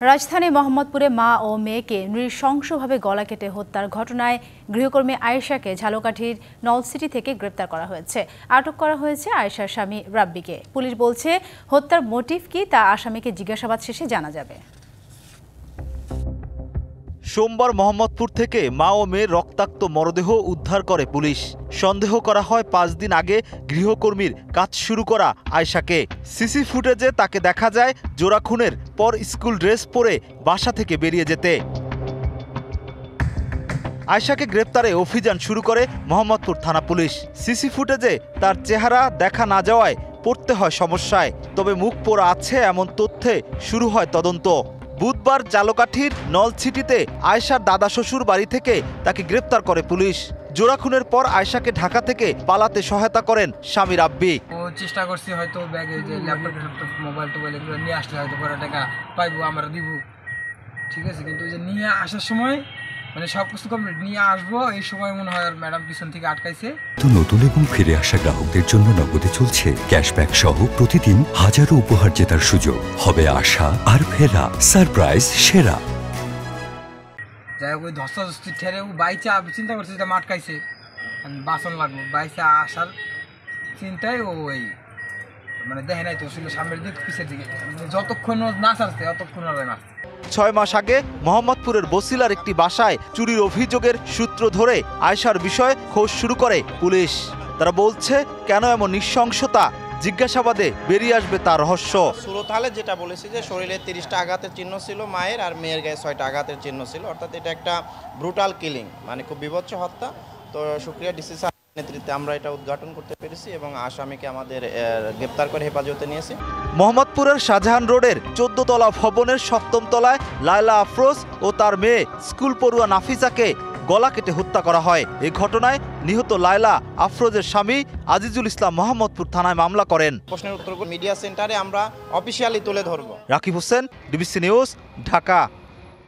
রাজধানী মোহাম্মদপুরে মা ও মেয়েকে নৃশংসভাবে গলা কেটে হত্যার ঘটনায় গৃহকর্মী আয়েশাকে ঝালকাঠির নলসিটি থেকে গ্রেপ্তার করা হয়েছে। আটক করা হয়েছে আয়েশার স্বামী রাব্বিকে। পুলিশ বলছে, হত্যার মোটিভ কি তা আসামিকে জিজ্ঞাসাবাদ শেষে জানা যাবে। সোমবার মোহাম্মদপুর থেকে মা ও মেয়ের রক্তাক্ত মরদেহ উদ্ধার করে পুলিশ। সন্দেহ করা হয় 5 দিন আগে গৃহকর্মীর কাজ শুরু করা আয়েশাকে। সিসি ফুটেজে তাকে দেখা যায় জোড়া খুনের পর স্কুল ড্রেস পরে বাসা থেকে বেরিয়ে যেতে। আয়েশাকে গ্রেপ্তারে অভিযান শুরু করে মোহাম্মদপুর থানা পুলিশ। সিসি ফুটেজে তার চেহারা দেখা না যাওয়ায় পড়তে হয় সমস্যায়, তবে মুখ পোড়া আছে এমন তথ্যে শুরু হয় তদন্ত। বুধবার ঝালকাঠির নলছিটিতে আয়েশার দাদা শ্বশুর বাড়ি থেকে তাকে গ্রেপ্তার করে পুলিশ। জোড়া খুনের পর আয়েশাকে ঢাকা থেকে পালাতে সহায়তা করেন স্বামী রাব্বি। চেষ্টা করছি হয়তো ব্যাগে যে ল্যাপটপ মোবাইল এগুলো নিয়ে আসলে হয়তো পরে টাকা পাইবো, আমরা দিব, ঠিক আছে। কিন্তু যে নিয়ে আসার সময় মানে সবকিছু কমপ্লিট নিয়ে আসবো, এই সময় মনে হয় ম্যাডাম পিছন থেকে আটকাইছে। তো নতুন এবং ফিরে আসা গ্রাহকদের জন্য নগদে চলছে ক্যাশব্যাক সহ প্রতিদিন হাজারো উপহার জেতার সুযোগ। হবে আশা আর ফেরা, সারপ্রাইজ সেরা। যাই হোক, ওই ধস্তাধস্তি ঠেরে বাইচা চিন্তা করছে যেটা আটকাইছে, বাসন লাগবো, বাইচা আসার চিন্তায় ওই মানে দেখে নাই তো সামনের দিক পিছের দিকে, যতক্ষণ না ছাড়ছে ততক্ষণ মারছে। 6 মাস আগে মোহাম্মদপুরের বসিলার একটি বাসায় চুরির অভিযোগের সূত্র ধরে আয়েশার বিষয়ে খোঁজ শুরু করে পুলিশ। তারা বলছে, কেন এমন নৃশংসতা, জিজ্ঞাসাবাদে বেরিয়ে আসবে তার রহস্য। সুরতালে যেটা বলেছে যে শরীরে 30টা আঘাতের চিহ্ন ছিল মায়ের, আর মেয়ের গায়ে 6টা আঘাতের চিহ্ন ছিল, অর্থাৎ এটা একটা ব্রুটাল কিলিং, মানে খুব বিভৎস হত্যা। তো শুক্রিয়া ডিসি স্যার নেতৃত্বে আমরা এটা উদ্ঘাটন করতে পেরেছি এবং আসামিকে আমাদের গ্রেপ্তার করে হেফাজতে নিয়েছি। মোহাম্মদপুরের শাহজাহান রোডের 14 তলা ভবনের 7ম তলায় লায়লা আফরোজ ও তার মেয়ে স্কুল পড়ুয়া নাফিসাকে গলা কেটে হত্যা করা হয়। এই ঘটনায় নিহত লায়লা আফরোজের স্বামী আজিজুল ইসলাম মোহাম্মদপুর থানায় মামলা করেন। প্রশ্নের উত্তর মিডিয়া সেন্টারে আমরা অফিসিয়ালি তুলে ধরব। Rakib Hossain, DBC news, Dhaka.